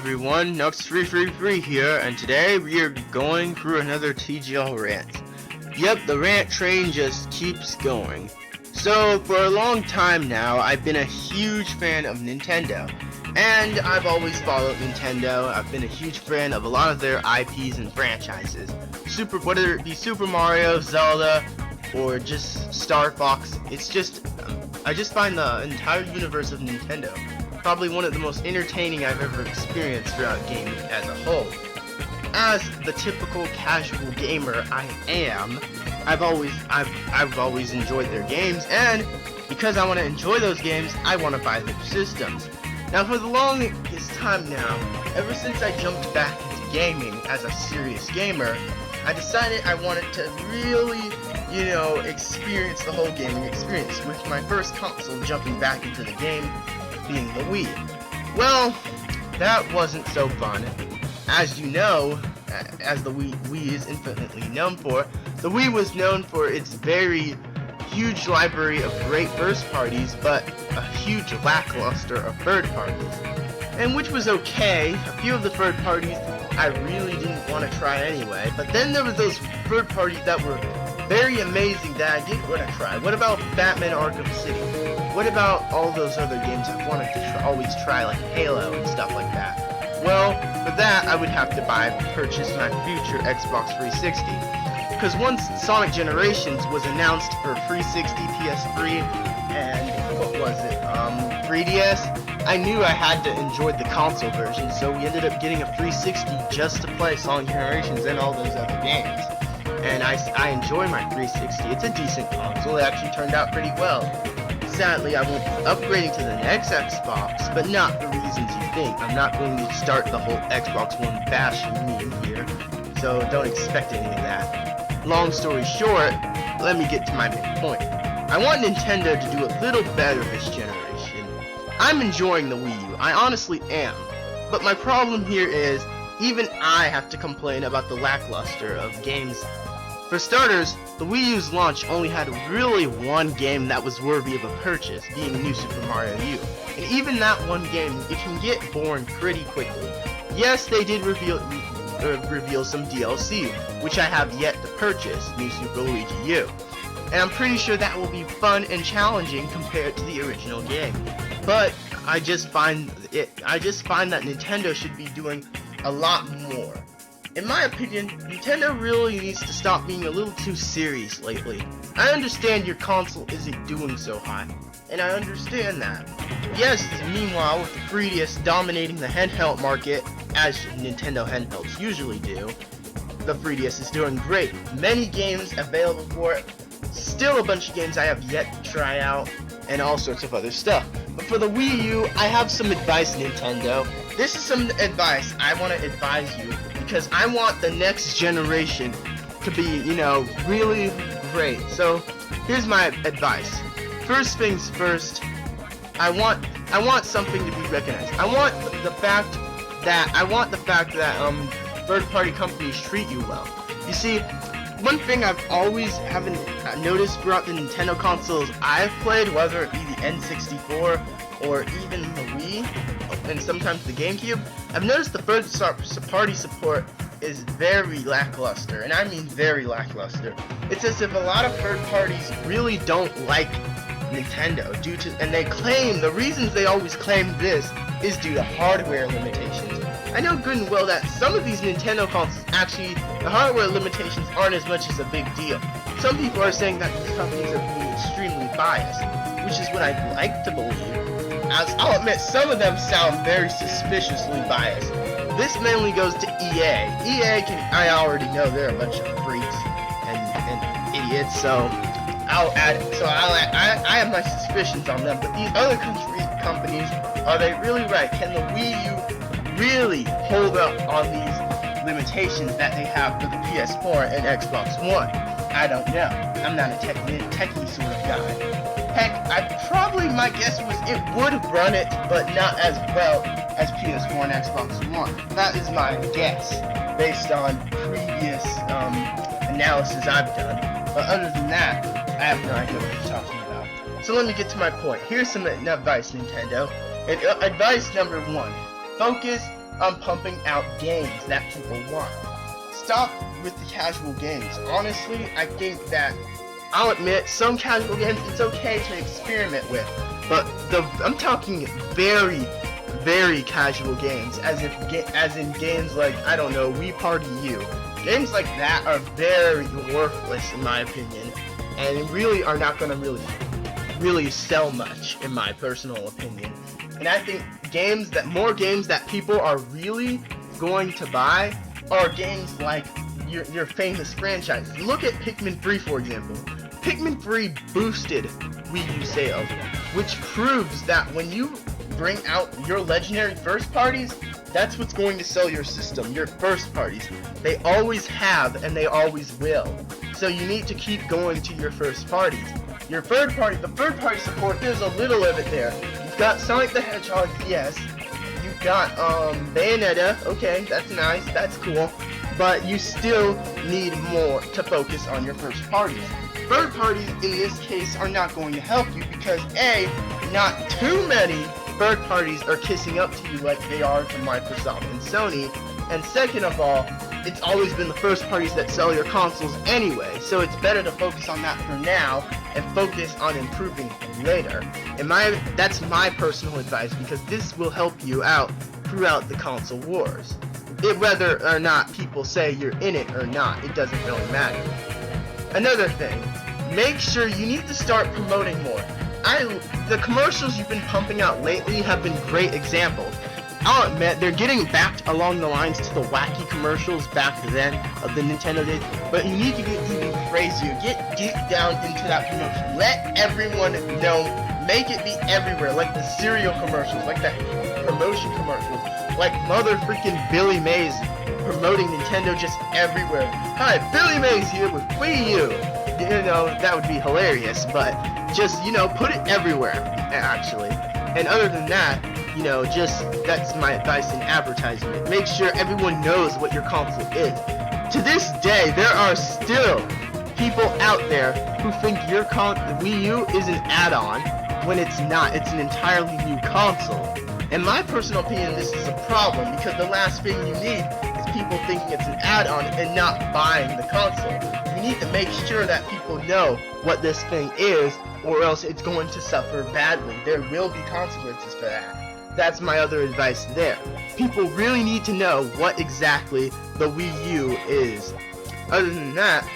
everyone, Nux333 here, and today we are going through another TGL Rant. Yep, the rant train just keeps going. So, for a long time now, I've been a huge fan of Nintendo, and I've always followed Nintendo. I've been a huge fan of a lot of their IPs and franchises. Whether it be Super Mario, Zelda, or just Star Fox, I just find the entire universe of Nintendo probably one of the most entertaining I've ever experienced throughout gaming as a whole. As the typical casual gamer I am, I've always enjoyed their games, and because I want to enjoy those games, I want to buy their systems. Now, for the longest time now, ever since I jumped back into gaming as a serious gamer, I decided I wanted to really, experience the whole gaming experience, with my first console jumping back into the game being the Wii. Well, that wasn't so fun. As you know, as the Wii is infinitely known for, the Wii was known for its very huge library of great first parties, but a huge lackluster of third parties. And which was okay. A few of the third parties I really didn't want to try anyway, but then there was those third parties that were very amazing that I did want to try. What about Batman Arkham City? What about all those other games I've wanted to always try, like Halo and stuff like that? Well, for that I would have to purchase my future Xbox 360. Because once Sonic Generations was announced for 360, PS3, and what was it, 3DS, I knew I had to enjoy the console version, so we ended up getting a 360 just to play Sonic Generations and all those other games. And I enjoy my 360. It's a decent console. It actually turned out pretty well. Sadly, I won't be upgrading to the next Xbox, but not for reasons you think. I'm not going to start the whole Xbox One bash meme here, so don't expect any of that. Long story short, let me get to my main point. I want Nintendo to do a little better this generation. I'm enjoying the Wii U, I honestly am, but my problem here is, even I have to complain about the lackluster of games. For starters, the Wii U's launch only had really one game that was worthy of a purchase, being New Super Mario U. And even that one game, it can get boring pretty quickly. Yes, they did reveal some DLC, which I have yet to purchase, New Super Luigi U. And I'm pretty sure that will be fun and challenging compared to the original game. But I just find that Nintendo should be doing a lot more. In my opinion, Nintendo really needs to stop being a little too serious lately. I understand your console isn't doing so hot, and I understand that. Yes, meanwhile, with the 3DS dominating the handheld market, as Nintendo handhelds usually do, the 3DS is doing great. Many games available for it, still a bunch of games I have yet to try out, and all sorts of other stuff. But for the Wii U, I have some advice, Nintendo. This is some advice I want to advise you, because I want the next generation to be, really great. So, here's my advice. First things first, I want something to be recognized. I want the fact that third-party companies treat you well. You see, one thing I've always haven't noticed throughout the Nintendo consoles I've played, whether it be the N64 or even the Wii, and sometimes the GameCube, I've noticed the third-party support is very lackluster, and I mean very lackluster. It's as if a lot of third parties really don't like Nintendo and they claim, the reasons they always claim this is due to hardware limitations. I know good and well that some of these Nintendo consoles, actually, the hardware limitations aren't as much as a big deal. Some people are saying that these companies are being extremely biased, which is what I'd like to believe. As I'll admit, some of them sound very suspiciously biased. This mainly goes to EA. I already know they're a bunch of freaks and idiots, so I have my suspicions on them. But these other companies, are they really right? Can the Wii U really hold up on these limitations that they have for the PS4 and Xbox One? I don't know. I'm not a techie sort of guy. Heck, my guess was it would run it, but not as well as PS4 and Xbox One. That is my guess, based on previous analysis I've done. But other than that, I have no idea what you're talking about. So let me get to my point. Here's some advice, Nintendo. Advice number 1. Focus on pumping out games that people want. Stop with the casual games. Honestly, I think that, I'll admit, some casual games it's okay to experiment with, but I'm talking very, very casual games, as in games like, I don't know, We Party You. Games like that are very worthless in my opinion, and really are not going to really sell much in my personal opinion. And I think more games that people are really going to buy are games like your famous franchises. Look at Pikmin 3 for example. Pikmin 3 boosted Wii U sales, which proves that when you bring out your legendary first parties, that's what's going to sell your system, your first parties. They always have and they always will. So you need to keep going to your first parties. Your third party, the third party support, there's a little of it there. You've got Sonic the Hedgehog, yes. You've got Bayonetta, okay, that's nice, that's cool. But you still need more to focus on your first parties. Third parties in this case are not going to help you because A, not too many third parties are kissing up to you like they are to Microsoft and Sony, and second of all, it's always been the first parties that sell your consoles anyway, so it's better to focus on that for now and focus on improving later. That's my personal advice, because this will help you out throughout the console wars. Whether or not people say you're in it or not, it doesn't really matter. Another thing, make sure you need to start promoting more. The commercials you've been pumping out lately have been great examples. I'll admit, they're getting back along the lines to the wacky commercials back then of the Nintendo days, but you need to get even crazier. Get deep down into that promotion. Let everyone know. Make it be everywhere, like the cereal commercials, like the promotion commercials, like mother freaking Billy Mays promoting Nintendo just everywhere. Hi, Billy Mays here with Wii U. You know, that would be hilarious, but just, put it everywhere, actually. And other than that, that's my advice in advertisement. Make sure everyone knows what your console is. To this day, there are still people out there who think your Wii U is an add-on when it's not. It's an entirely new console. In my personal opinion, this is a problem, because the last thing you need is people thinking it's an add-on and not buying the console. You need to make sure that people know what this thing is, or else it's going to suffer badly. There will be consequences for that. That's my other advice there. People really need to know what exactly the Wii U is. Other than that,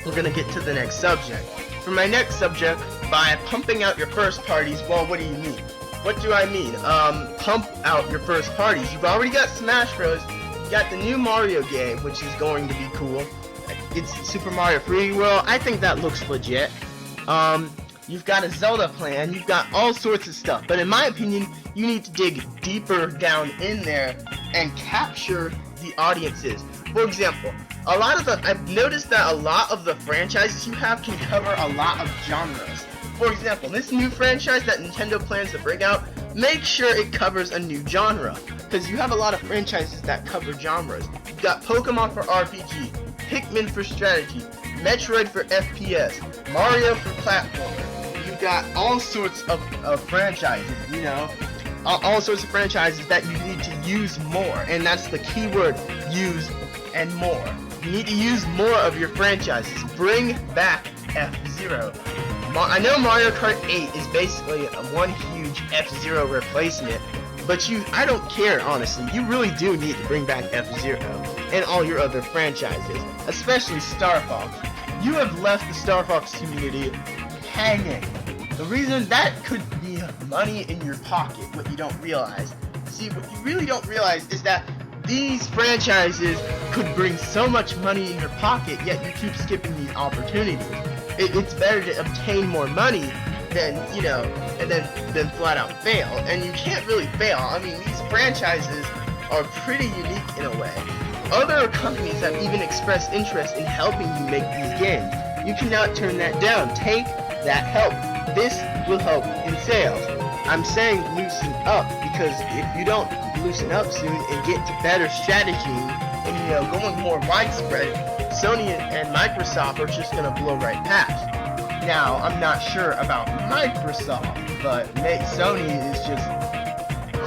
we're gonna get to the next subject. For my next subject, by pumping out your first parties, well, what do you mean? What do I mean? Pump out your first parties. You've already got Smash Bros. You got the new Mario game, which is going to be cool. It's Super Mario 3D World. I think that looks legit. You've got a Zelda plan. You've got all sorts of stuff. But in my opinion, you need to dig deeper down in there and capture the audiences. For example, I've noticed that a lot of the franchises you have can cover a lot of genres. For example, this new franchise that Nintendo plans to bring out, make sure it covers a new genre, because you have a lot of franchises that cover genres. You've got Pokemon for RPG, Pikmin for strategy, Metroid for FPS, Mario for platformer. You've got all sorts of franchises, all sorts of franchises that you need to use more, and that's the key word, use and more. You need to use more of your franchises. Bring back F-Zero. I know Mario Kart 8 is basically one huge F-Zero replacement, but I don't care, honestly. You really do need to bring back F-Zero and all your other franchises, especially Star Fox. You have left the Star Fox community hanging. The reason that could be money in your pocket, what you don't realize. See, what you really don't realize is that these franchises could bring so much money in your pocket, yet you keep skipping these opportunities. It's better to obtain more money than, and then flat out fail. And you can't really fail. I mean, these franchises are pretty unique in a way. Other companies have even expressed interest in helping you make these games. You cannot turn that down. Take that help. This will help in sales. I'm saying loosen up, because if you don't loosen up soon and get to better strategy and, going more widespread, Sony and Microsoft are just going to blow right past. Now, I'm not sure about Microsoft, but Sony is just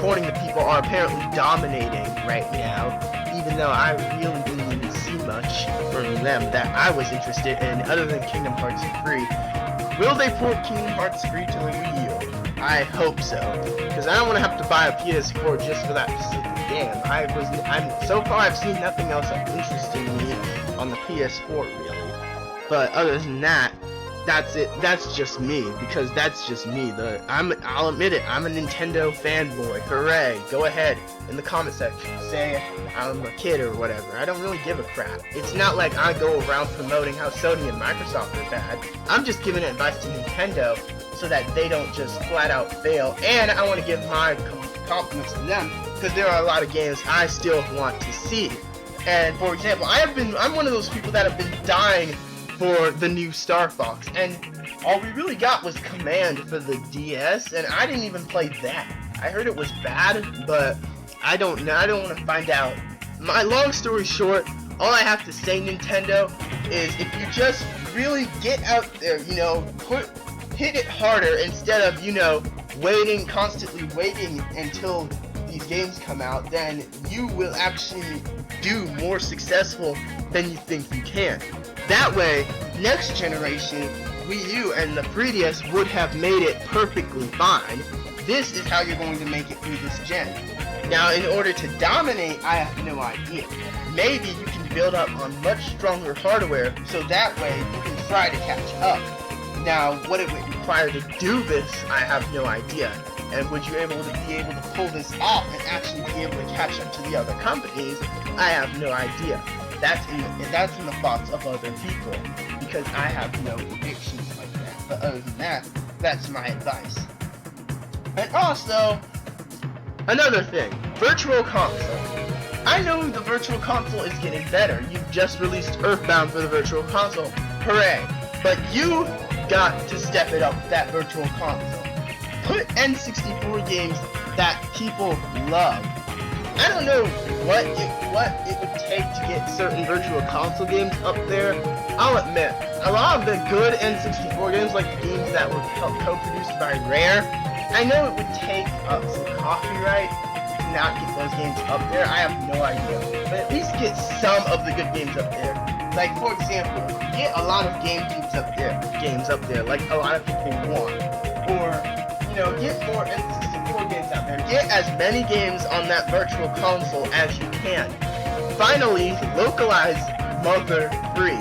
according to people, are apparently dominating right now, even though I really didn't even see much from them that I was interested in other than Kingdom Hearts 3. Will they port Kingdom Hearts 3 to the Wii U? I hope so, because I don't want to have to buy a PS4 just for that specific game. So far I've seen nothing else that's interesting me on the PS4 really. But other than that, that's it. That's just me, because that's just me. I'll admit it. I'm a Nintendo fanboy. Hooray! Go ahead in the comment section, say I'm a kid or whatever. I don't really give a crap. It's not like I go around promoting how Sony and Microsoft are bad. I'm just giving advice to Nintendo so that they don't just flat out fail. And I want to give my compliments to them, because there are a lot of games I still want to see. And for example, I'm one of those people that have been dying for the new Star Fox, and all we really got was Command for the DS, and I didn't even play that. I heard it was bad, but I don't know. I don't want to find out. My long story short, all I have to say, Nintendo, is if you just really get out there, hit it harder instead of, constantly waiting until these games come out, then you will actually do more successful than you think you can. That way, next generation, Wii U and the 3DS would have made it perfectly fine. This is how you're going to make it through this gen. Now, in order to dominate, I have no idea. Maybe you can build up on much stronger hardware, so that way you can try to catch up. Now, what it would require to do this, I have no idea. And would you be able to pull this off and actually be able to catch up to the other companies? I have no idea. That's in the thoughts of other people, because I have no predictions like that. But other than that, that's my advice. And also, another thing, Virtual Console. I know the Virtual Console is getting better. You've just released Earthbound for the Virtual Console. Hooray! But you got to step it up with that Virtual Console. Put N64 games that people love. I don't know what it would take to get certain Virtual Console games up there. I'll admit, a lot of the good N64 games, like the games that were co-produced by Rare, I know it would take some copyright to not get those games up there. I have no idea. But at least get some of the good games up there. Like, for example, get a lot of games up there, like a lot of people want. Or, get more N64 games out there. Get as many games on that Virtual Console as you can. Finally, localize Mother 3.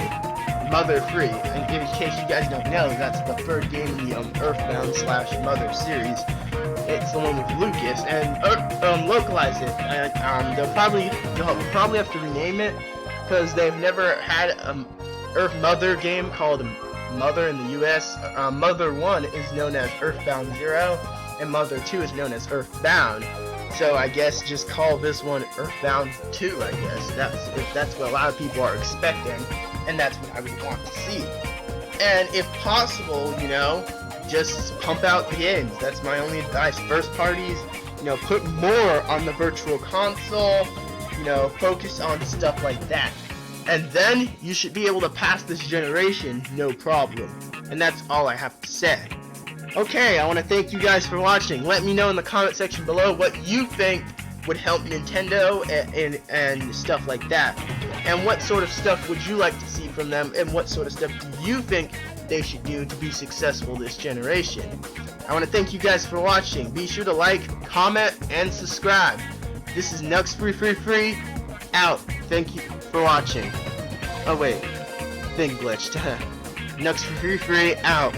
And in case you guys don't know, that's the third game in the Earthbound/Mother series. It's the one with Lucas, and localize it. And they'll probably have to rename it, because they've never had Earth Mother game called Mother in the US. Mother 1 is known as Earthbound 0, and Mother 2 is known as Earthbound. So I guess just call this one Earthbound 2, I guess. That's what a lot of people are expecting, and that's what I would want to see. And if possible, just pump out the games. That's my only advice. First parties, put more on the Virtual Console, focus on stuff like that. And then you should be able to pass this generation, no problem. And that's all I have to say. Okay, I want to thank you guys for watching. Let me know in the comment section below what you think would help Nintendo and stuff like that. And what sort of stuff would you like to see from them, and what sort of stuff do you think they should do to be successful this generation? I want to thank you guys for watching. Be sure to like, comment, and subscribe. This is Nux Free out. Thank you for watching. Oh wait, thing glitched. Nux Free out.